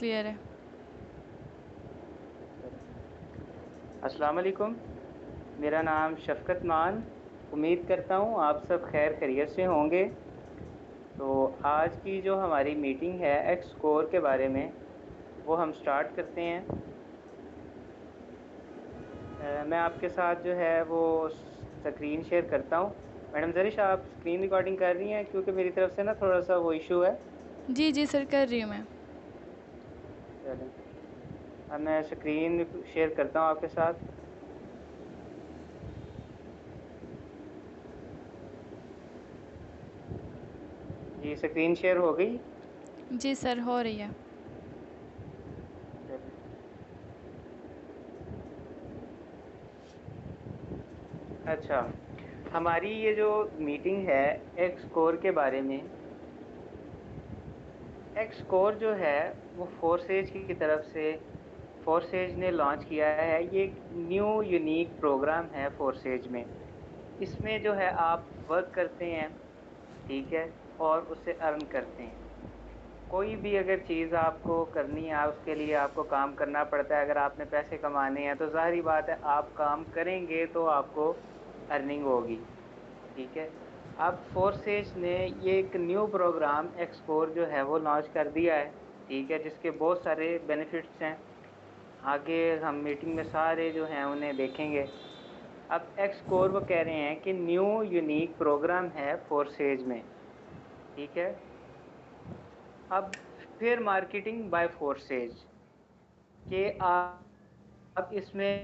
Clear है। अस्सलाम वालेकुम। मेरा नाम शफ़क़त मान। उम्मीद करता हूँ आप सब खैर खैरियत से होंगे। तो आज की जो हमारी मीटिंग है एक्स स्कोर के बारे में, वो हम स्टार्ट करते हैं। मैं आपके साथ जो है वो स्क्रीन शेयर करता हूँ। मैडम जरिश, आप स्क्रीन रिकॉर्डिंग कर रही हैं? क्योंकि मेरी तरफ से ना थोड़ा सा वो इशू है। जी जी सर, कर रही हूँ मैं। चलें, अब मैं स्क्रीन शेयर करता हूँ आपके साथ। जी, स्क्रीन शेयर हो गई। जी सर, हो रही है। चलें। अच्छा, हमारी ये जो मीटिंग है एक्स स्कोर के बारे में, एक्स स्कोर जो है वो फोर्सेज की तरफ से फोर्सेज ने लॉन्च किया है। ये एक न्यू यूनिक प्रोग्राम है फोर्सेज में। इसमें जो है आप वर्क करते हैं, ठीक है, और उससे अर्न करते हैं। कोई भी अगर चीज़ आपको करनी है, उसके लिए आपको काम करना पड़ता है। अगर आपने पैसे कमाने हैं तो जाहिर बात है आप काम करेंगे तो आपको अर्निंग होगी, ठीक है। अब फोर्सेज ने ये एक न्यू प्रोग्राम एक्सकोर जो है वो लॉन्च कर दिया है, ठीक है, जिसके बहुत सारे बेनिफिट्स हैं। आगे हम मीटिंग में सारे जो हैं उन्हें देखेंगे। अब एक्सकोर वो कह रहे हैं कि न्यू यूनिक प्रोग्राम है फोर्सेज में, ठीक है। अब फिर मार्केटिंग बाय फोर्सेज के आप इसमें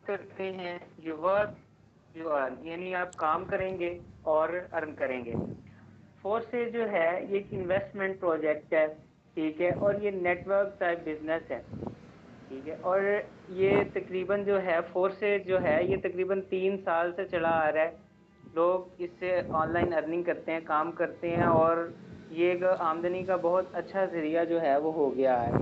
करते हैं यू वर्क यू अर्न, यानी आप काम करेंगे और अर्न करेंगे। फोर्सेज जो है ये एक इन्वेस्टमेंट प्रोजेक्ट है, ठीक है, और ये नेटवर्क टाइप बिजनेस है, ठीक है। और ये तकरीबन जो है फोर्सेज जो है ये तकरीबन 3 साल से चला आ रहा है। लोग इससे ऑनलाइन अर्निंग करते हैं, काम करते हैं, और ये एक आमदनी का बहुत अच्छा जरिया जो है वो हो गया है।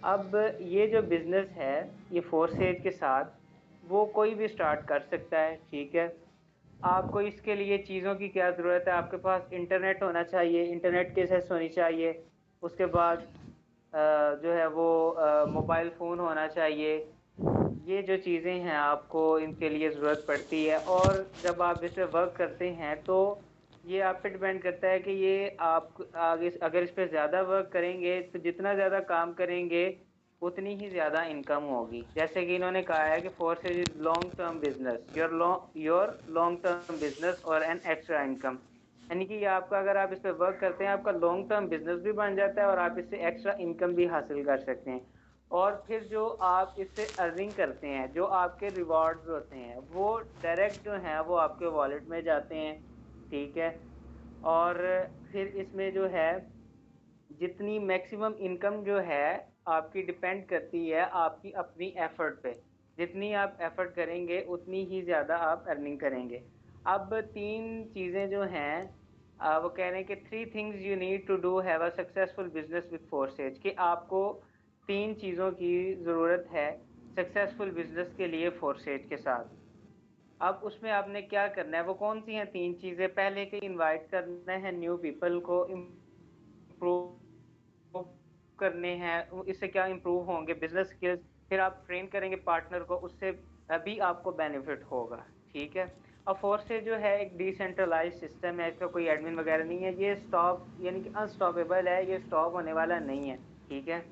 अब ये जो बिजनेस है ये फोर्सेज के साथ वो कोई भी स्टार्ट कर सकता है, ठीक है। आपको इसके लिए चीज़ों की क्या ज़रूरत है? आपके पास इंटरनेट होना चाहिए, इंटरनेट की एक्सेस होनी चाहिए। उसके बाद जो है वो मोबाइल फ़ोन होना चाहिए। ये जो चीज़ें हैं आपको इनके लिए ज़रूरत पड़ती है। और जब आप इस पे वर्क करते हैं तो ये आप पे डिपेंड करता है कि ये आप आगे अगर इस पे ज़्यादा वर्क करेंगे तो जितना ज़्यादा काम करेंगे उतनी ही ज़्यादा इनकम होगी। जैसे कि इन्होंने कहा है कि forces is long term business, your long term business और एन एक्स्ट्रा इनकम। यानी कि ये आपका, अगर आप इस पे वर्क करते हैं, आपका लॉन्ग टर्म बिजनेस भी बन जाता है और आप इससे एक्स्ट्रा इनकम भी हासिल कर सकते हैं। और फिर जो आप इससे अर्निंग करते हैं, जो आपके रिवॉर्ड्स होते हैं, वो डायरेक्ट जो हैं वो आपके वॉलेट में जाते हैं, ठीक है। और फिर इसमें जो है जितनी मैक्सिमम इनकम जो है आपकी डिपेंड करती है आपकी अपनी एफर्ट पे। जितनी आप एफर्ट करेंगे उतनी ही ज़्यादा आप अर्निंग करेंगे। अब तीन चीज़ें जो हैं, वो कह रहे हैं कि 3 things you need to do have a successful business with forces, कि आपको 3 चीज़ों की ज़रूरत है सक्सेसफुल बिजनेस के लिए फोर्सेज के साथ। अब उसमें आपने क्या करना है, वो कौन सी हैं 3 चीज़ें? पहले कि इनवाइट करना है न्यू पीपल को, इम्प्रूव करने हैं, इससे क्या इम्प्रूव होंगे बिजनेस स्किल्स। फिर आप ट्रेन करेंगे पार्टनर को, उससे भी आपको बेनिफिट होगा, ठीक है। और फोर्स से जो है एक डिसेंट्रलाइज सिस्टम है, इसका कोई एडमिन वगैरह नहीं है। ये स्टॉप यानी कि अनस्टॉपेबल है, ये स्टॉप होने वाला नहीं है, ठीक है।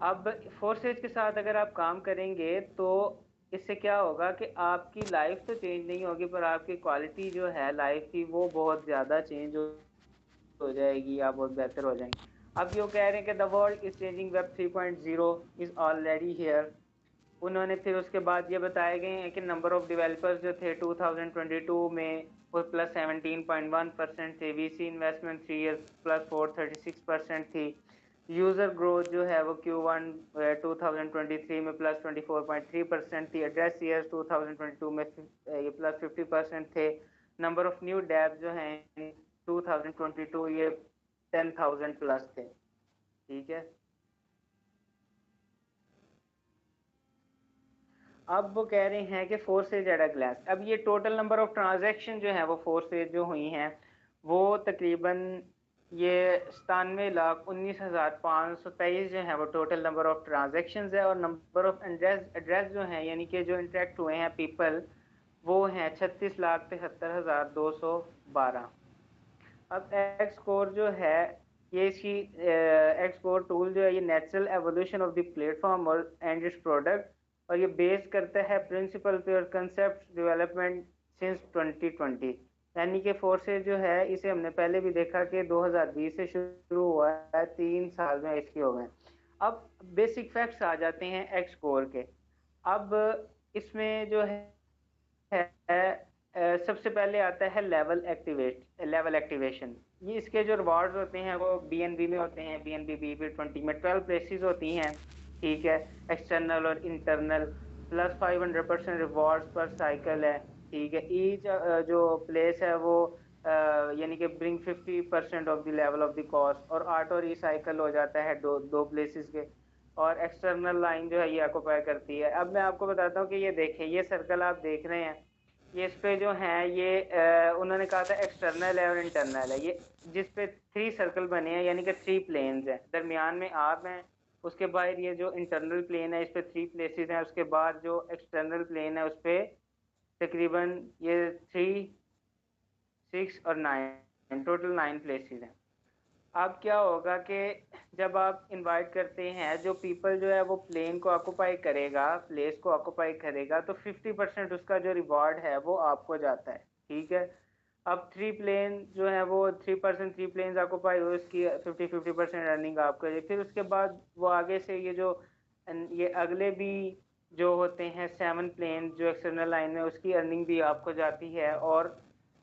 अब फोर्सेज के साथ अगर आप काम करेंगे तो इससे क्या होगा कि आपकी लाइफ तो चेंज नहीं होगी, पर आपकी क्वालिटी जो है लाइफ की वो बहुत ज़्यादा चेंज हो जाएगी, आप बहुत बेहतर हो जाएंगे। अब ये कह रहे हैं कि the world is changing, web 3.0 is already here. उन्होंने फिर उसके बाद ये बताए गए हैं कि नंबर ऑफ डेवलपर्स जो थे 2022 में वो प्लस 17.1% थे। वीसी इन्वेस्टमेंट 3 ईयर प्लस 436% थी। यूजर ग्रोथ जो है वो Q1 2023 में प्लस 24.3% थी। एड्रेस ईयर्स 2022 में ये प्लस 50% थे। नंबर ऑफ न्यू डैब जो हैं 2022 ये 10,000 प्लस थे, ठीक है। अब वो कह रहे हैं कि फोर्सेज एट अ ग्लांस। अब ये टोटल नंबर ऑफ ट्रांजैक्शन जो है वो फोर्सेज जो हुई हैं वो तकरीबन ये 97,19,523 जो है वो टोटल नंबर ऑफ ट्रांजेक्शन्स है, और नंबर ऑफ एड्रेस एड्रेस जो है यानी कि जो इंटरेक्ट हुए हैं पीपल, वो हैं 36,73,212। अब एक्स कोर जो है, ये इसकी एक्स कोर टूल जो है, ये natural evolution of the platform और एंड इट्स प्रोडक्ट, और ये बेस करता है प्रिंसिपल पे और कंसेप्ट डेवलपमेंट सिंस 2020। यानी कि फोर्सेज जो है, इसे हमने पहले भी देखा कि 2020 से शुरू हुआ है, 3 साल में इसके हो गए। अब बेसिक फैक्ट्स आ जाते हैं एक्स कोर के। अब इसमें जो है सबसे पहले आता है लेवल एक्टिवेशन। ये इसके जो रिवॉर्ड्स होते हैं वो बीएनबी में होते हैं, बीएनबी BB20 में 12 प्लेसेस होती हैं। ठीक है, एक्सटर्नल और इंटरनल, प्लस 500% रिवॉर्ड्स पर साइकिल है। ठीक है, ईच जो प्लेस है वो यानी कि bring 50% of the level of the cost, और ऑटो रिसाइकल हो जाता है दो दो प्लेसेस के। और एक्सटर्नल लाइन जो है ये ऑक्युपाई करती है। अब मैं आपको बताता हूँ कि ये देखें, ये सर्कल आप देख रहे हैं, ये इस पे जो है ये उन्होंने कहा था एक्सटर्नल है और इंटरनल है, ये जिस पे 3 सर्कल बने हैं यानी कि 3 प्लेन्स हैं, दरमियान में आप हैं। उसके बाद ये जो इंटरनल प्लेन है इस पे 3 प्लेसेस हैं, उसके बाद जो एक्सटर्नल प्लेन है उस पे तकरीबन ये 3, 6 और 9, टोटल 9 प्लेसेस हैं। अब क्या होगा कि जब आप इनवाइट करते हैं, जो पीपल जो है वो प्लेन को ऑक्युपाई करेगा, प्लेस को ऑक्युपाई करेगा, तो 50% उसका जो रिवॉर्ड है वो आपको जाता है। ठीक है, अब 3 प्लेन जो है वो 3% 3 प्लेन ऑक्युपाई हुए, उसकी 50-50% अर्निंग आपको है। फिर उसके बाद वो आगे से ये अगले भी जो होते हैं 7 प्लेन जो एक्सटर्नल लाइन में, उसकी अर्निंग भी आपको जाती है। और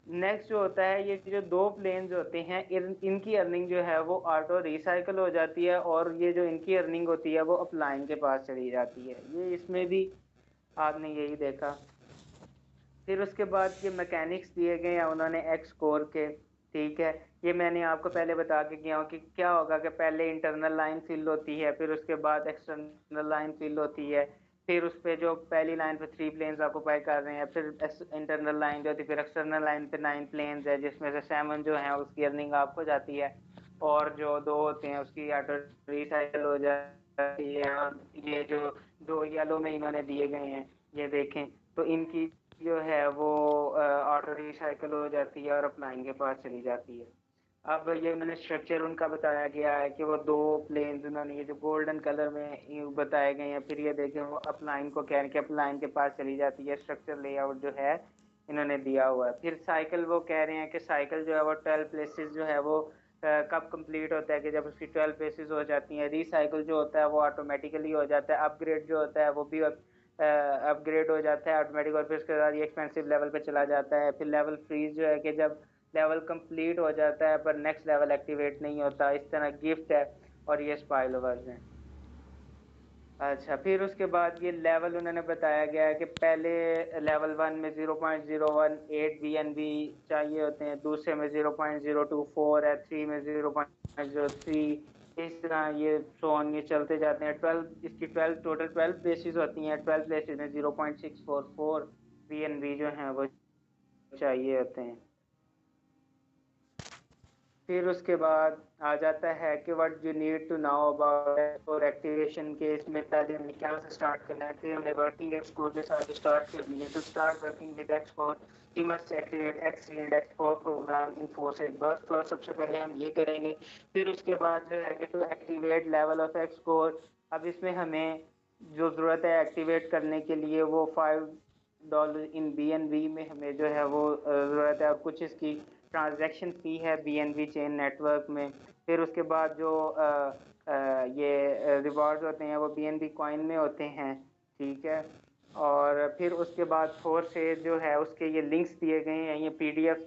नेक्स्ट जो होता है, ये जो 2 प्लेन्स होते हैं इनकी अर्निंग जो है वो ऑटो रिसाइकल हो जाती है, और ये जो इनकी अर्निंग होती है वो अपलाइन के पास चली जाती है। ये इसमें भी आपने यही देखा। फिर उसके बाद ये मैकेनिक्स दिए गए हैं उन्होंने एक्स कोर के। ठीक है, ये मैंने आपको पहले बता के गया हूँ कि क्या होगा कि पहले इंटरनल लाइन फिल होती है, फिर उसके बाद एक्सटर्नल लाइन फिल होती है, फिर उस पे जो पहली लाइन पे 3 प्लेन्स ऑक्युपाई कर रहे हैं, फिर इंटरनल लाइन जो होती है, फिर एक्सटर्नल लाइन पे 9 प्लेन्स है, जिसमें से 7 जो है उसकी अर्निंग आपको जाती है, और जो 2 होते हैं उसकी ऑटो रिसाइकल हो जाती है। और ये जो 2 येलो में इन्होंने दिए गए हैं, ये देखें, तो इनकी जो है वो ऑटो रिसाइकल हो जाती है और अपलाइन के पास चली जाती है। अब ये उन्होंने स्ट्रक्चर उनका बताया गया है कि वो 2 प्लेन्स उन्होंने ये जो गोल्डन कलर में बताए गए हैं। फिर ये देखें, वो अपलाइन को कह रहे हैं कि अपलाइन के पास चली जाती है, स्ट्रक्चर लेआउट जो है इन्होंने दिया हुआ है। फिर साइकिल वो कह रहे हैं कि साइकिल जो है वो 12 प्लेसेस जो है वो कब कंप्लीट होता है कि जब उसकी 12 प्लेसेस हो जाती हैं। रिसाइकिल जो होता है वो ऑटोमेटिकली हो जाता है। अपग्रेड जो होता है वो भी अपग्रेड हो जाता है ऑटोमेटिक, और फिर उसके बाद ये एक्सपेंसिव लेवल पे चला जाता है। फिर लेवल फ्रीज जो है कि जब लेवल कंप्लीट हो जाता है पर नेक्स्ट लेवल एक्टिवेट नहीं होता, इस तरह गिफ्ट है। और ये स्पाइल ओवर्स हैं। अच्छा, फिर उसके बाद ये लेवल उन्होंने बताया गया है कि पहले लेवल 1 में 0.018 BNB चाहिए होते हैं, दूसरे में 0.024 है, 3 में 0.03, इस तरह ये सोन ये चलते जाते हैं। 12 इसकी 12 टोटल 12 प्लेसेस होती हैं, 12 प्लेसेस में 0.644 BNB जो हैं वो चाहिए होते हैं। फिर उसके बाद आ जाता है कि what you need to now about और एक्टिवेशन के। इसमें पहले हमें क्या से स्टार्ट करना है, फिर हमने वर्किंग एक्सपोर्ट के साथ स्टार्ट करनी है। To start working with export you must activate excellent export program in forces बस, तो सबसे पहले हम ये करेंगे। फिर उसके बाद जो है कि to activate level of export, अब इसमें हमें जो ज़रूरत है एक्टिवेट करने के लिए वो $5 इन BNB में हमें जो है वो ज़रूरत है। और कुछ इसकी ट्रांजैक्शन फी है BNB चेन नेटवर्क में। फिर उसके बाद जो ये रिवॉर्ड्स होते हैं वो BNB कॉइन में होते हैं। ठीक है, और फिर उसके बाद फोर्सेज जो है उसके ये लिंक्स दिए गए हैं, ये PDF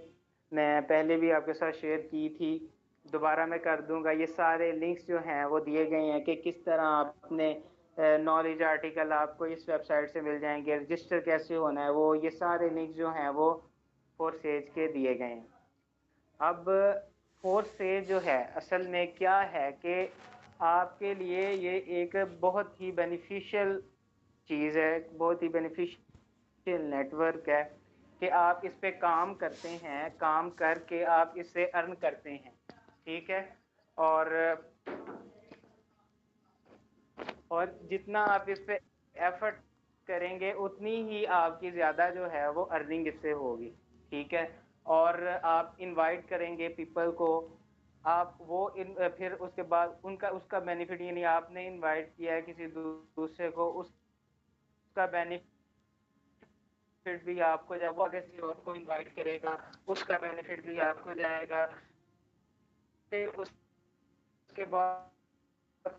मैं पहले भी आपके साथ शेयर की थी, दोबारा मैं कर दूंगा। ये सारे लिंक्स जो हैं वो दिए गए हैं कि किस तरह आप अपने नॉलेज आर्टिकल आपको इस वेबसाइट से मिल जाएंगे, रजिस्टर कैसे होना है, वो ये सारे लिंक्स जो हैं वो फोर्सेज के दिए गए हैं। अब फोर्सेज जो है असल में क्या है कि आपके लिए ये एक बहुत ही बेनिफिशियल चीज़ है, बहुत ही बेनिफिशियल नेटवर्क है कि आप इस पे काम करते हैं, काम करके आप इससे अर्न करते हैं। ठीक है। और जितना आप इस पे एफर्ट करेंगे उतनी ही आपकी ज़्यादा जो है वो अर्निंग इससे होगी। ठीक है। और आप इनवाइट करेंगे पीपल को, आप वो फिर उसके बाद उनका उसका बेनिफिट, यानी आपने इनवाइट किया है किसी दूसरे को, उसका बेनिफिट भी आपको, जब वो आगे किसी और को इनवाइट करेगा उसका बेनिफिट भी आपको जाएगा। फिर उसके बाद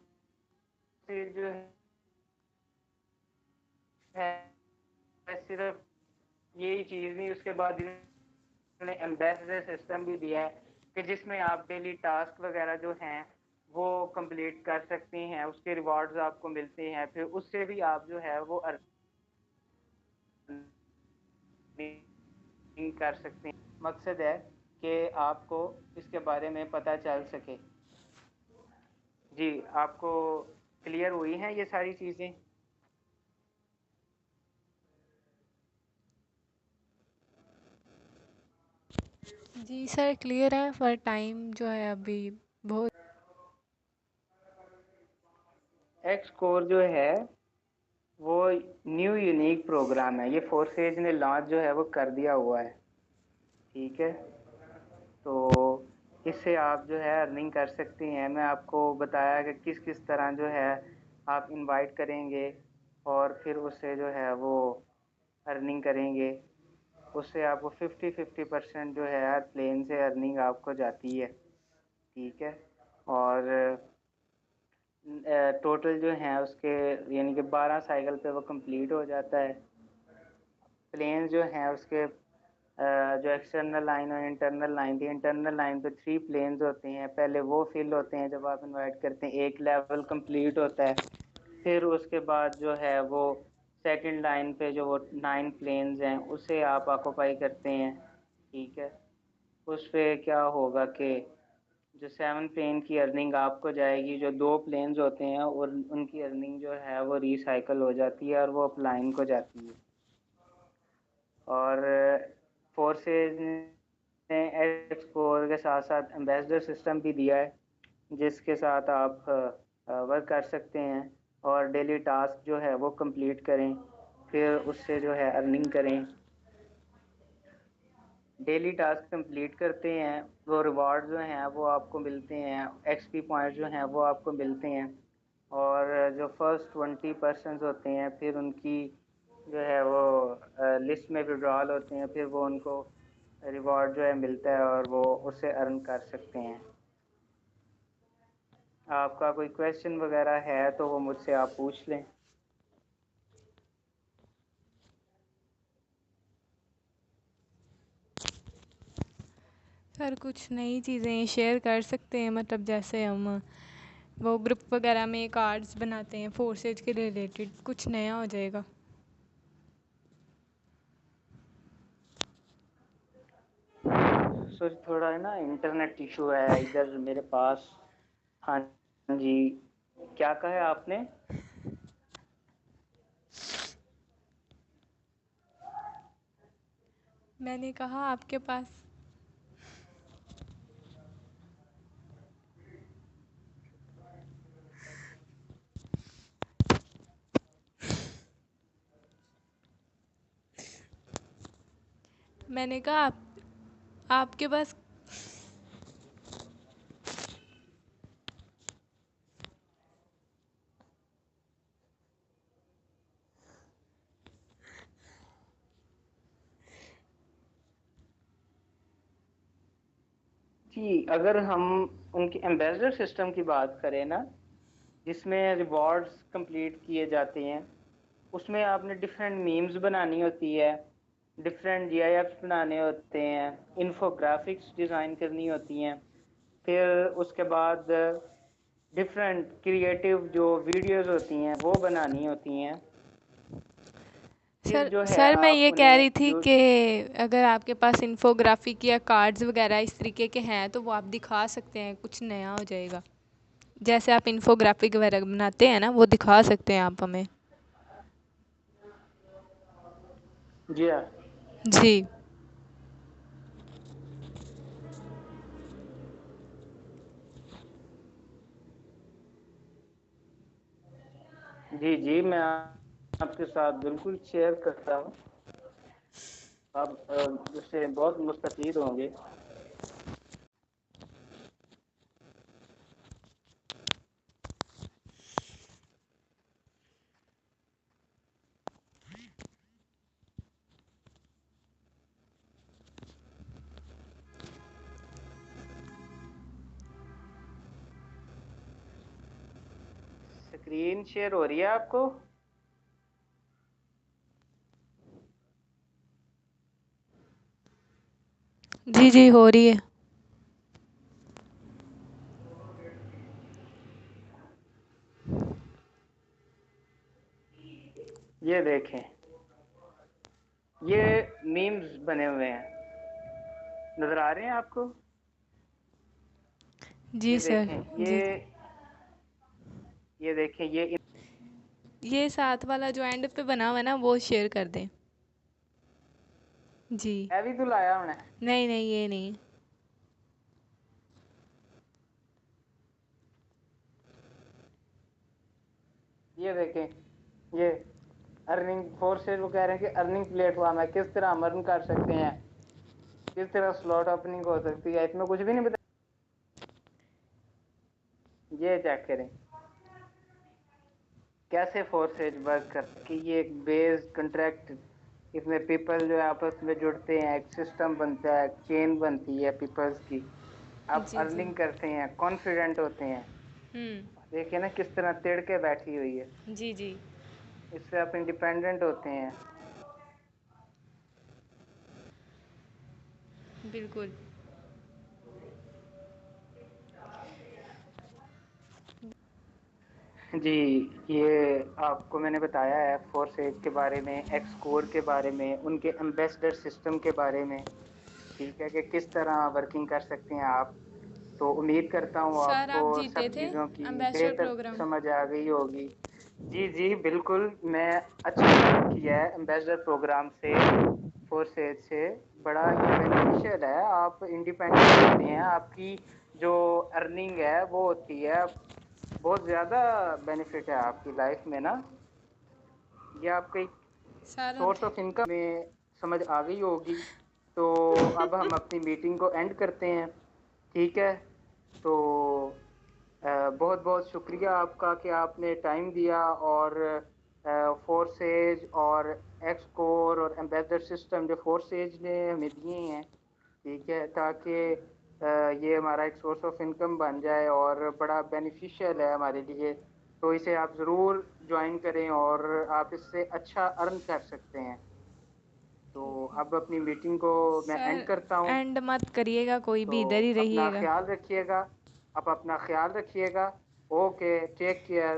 फिर जो है सिर्फ यही चीज़ नहीं, उसके बाद इन्होंने एम्बेसडर सिस्टम भी दिया है कि जिसमें आप डेली टास्क वगैरह जो हैं वो कंप्लीट कर सकते हैं, उसके रिवॉर्ड्स आपको मिलते हैं, फिर उससे भी आप जो है वो अर्निंग कर सकते हैं। मकसद है कि आपको इसके बारे में पता चल सके। जी, आपको क्लियर हुई हैं ये सारी चीज़ें? जी सर क्लियर है, पर टाइम जो है अभी बहुत। एक्स कोर जो है वो न्यू यूनिक प्रोग्राम है, ये फोर्सेज ने लॉन्च जो है वो कर दिया हुआ है। ठीक है। तो इससे आप जो है अर्निंग कर सकते हैं। मैं आपको बताया कि किस किस तरह जो है आप इनवाइट करेंगे और फिर उससे जो है वो अर्निंग करेंगे। उससे आपको 50-50% जो है प्लेन से अर्निंग आपको जाती है। ठीक है। और टोटल जो है उसके यानी कि 12 साइकिल पे वो कंप्लीट हो जाता है। प्लेन जो हैं उसके जो एक्सटर्नल लाइन और इंटरनल लाइन थी, इंटरनल लाइन पे 3 प्लेन्स होते हैं। पहले वो फिल होते हैं जब आप इनवाइट करते हैं, एक लेवल कंप्लीट होता है। फिर उसके बाद जो है वो सेकंड लाइन पे जो वो 9 प्लेन्स हैं उसे आप ऑक्यूपाई करते हैं। ठीक है। उस पे क्या होगा कि जो 7 प्लेन की अर्निंग आपको जाएगी, जो 2 प्लेन्स होते हैं और उनकी अर्निंग जो है वो रिसाइकल हो जाती है और वो अपलाइन को जाती है। और फोर्सेज ने एक्सप्लोर के साथ साथ एम्बेसडर सिस्टम भी दिया है जिसके साथ आप वर्क कर सकते हैं और डेली टास्क जो है वो कंप्लीट करें, फिर उससे जो है अर्निंग करें। डेली टास्क कंप्लीट करते हैं, वो रिवार्ड जो हैं वो आपको मिलते हैं, एक्सपी पॉइंट जो हैं वो आपको मिलते हैं। और जो फर्स्ट 20% होते हैं फिर उनकी जो है वो लिस्ट में विड्रॉल होते हैं, फिर वो उनको रिवॉर्ड जो है मिलता है और वो उससे अर्न कर सकते हैं। आपका कोई क्वेश्चन वगैरह है तो वो मुझसे आप पूछ लें। सर कुछ नई चीज़ें शेयर कर सकते हैं, मतलब जैसे हम वो ग्रुप वगैरह में कार्ड्स बनाते हैं फोर्सेज के रिलेटेड, कुछ नया हो जाएगा। सर थोड़ा है ना इंटरनेट इशू है इधर मेरे पास। हाँ जी, क्या कहा है आपने? मैंने कहा आपके पास। मैंने कहा आपके पास। जी, अगर हम उनकी एम्बेसडर सिस्टम की बात करें ना, जिसमें रिवॉर्ड्स कंप्लीट किए जाते हैं, उसमें आपने डिफरेंट मीम्स बनानी होती है, डिफरेंट जीआईएफ्स बनाने होते हैं, इन्फोग्राफिक्स डिज़ाइन करनी होती हैं, फिर उसके बाद डिफरेंट क्रिएटिव जो वीडियोस होती हैं वो बनानी होती हैं। फिर सर जो है सर मैं आप ये कह उन्हें रही थी यू कि अगर आपके पास इन्फोग्राफिक या कार्ड्स वगैरह इस तरीके के हैं तो वो आप दिखा सकते हैं, कुछ नया हो जाएगा। जैसे आप इन्फोग्राफिक वगैरह बनाते हैं ना, वो दिखा सकते हैं आप हमें। जी हाँ। जी। जी जी, मैं आपके साथ बिल्कुल शेयर करता हूँ। आप उससे बहुत मुस्तफ़ीद होंगे। स्क्रीन शेयर हो रही है आपको? जी जी हो रही है। ये देखें, ये मीम्स बने हुए हैं, नजर आ रहे हैं आपको? जी ये सर। देखें, जी ये देखें, ये ये साथ वाला जो एंड पे बना हुआ है ना वो शेयर कर दें। जी। हैवी तो लाया हमने। नहीं नहीं ये नहीं। ये देखें, ये अर्निंग फोर्सेज, वो कह रहे हैं कि अर्निंग प्लेटफॉर्म है, किस तरह हम अर्न कर सकते हैं, किस तरह स्लॉट ओपनिंग हो सकती है, इसमें कुछ भी नहीं बता। ये चेक करें कैसे फोर्सेज वर्क करते हैं, कि ये एक बेस कंट्रैक्ट, इसमें पीपल जो है आपस में जुड़ते हैं, एक सिस्टम बनता है, एक चेन बनती है पीपल्स की। आप जी जी। अर्निंग करते हैं, कॉन्फिडेंट होते हैं। देखिए ना किस तरह तिड़ के बैठी हुई है। जी जी। इससे आप इंडिपेंडेंट होते हैं। बिल्कुल। जी, ये आपको मैंने बताया है फोर्सेज के बारे में, एक्सकोर के बारे में, उनके एम्बेसडर सिस्टम के बारे में। ठीक है, कि किस तरह वर्किंग कर सकते हैं आप। तो उम्मीद करता हूँ सर आपको आप जीते सब थे चीज़ों की एम्बेसडर बेहतर प्रोग्राम। समझ आ गई होगी। जी जी बिल्कुल, मैं अच्छा काम किया है एम्बेसडर प्रोग्राम से, फोर्सेज से। बड़ा ये बेनिफिशियल है, आप इंडिपेंडेंट होते हैं, आपकी जो अर्निंग है वो होती है, बहुत ज़्यादा बेनिफिट है आपकी लाइफ में ना। ये आपके सर आप सोर्स ऑफ इनकम में समझ आ गई होगी। तो अब हम अपनी मीटिंग को एंड करते हैं। ठीक है, तो बहुत बहुत शुक्रिया आपका कि आपने टाइम दिया, और फोर्सेज और एक्सकोर और एम्बेसडर सिस्टम जो फोर्सेज ने हमें दिए हैं, ठीक है, ताकि ये हमारा एक सोर्स ऑफ इनकम बन जाए और बड़ा बेनिफिशियल है हमारे लिए। तो इसे आप ज़रूर ज्वाइन करें और आप इससे अच्छा अर्न कर सकते हैं। तो अब अपनी मीटिंग को मैं एंड सर करता हूँ। एंड मत करिएगा कोई तो भी, इधर ही अपना रहिएगा। ख्याल रखिएगा, आप अपना ख्याल रखिएगा। Okay, take care.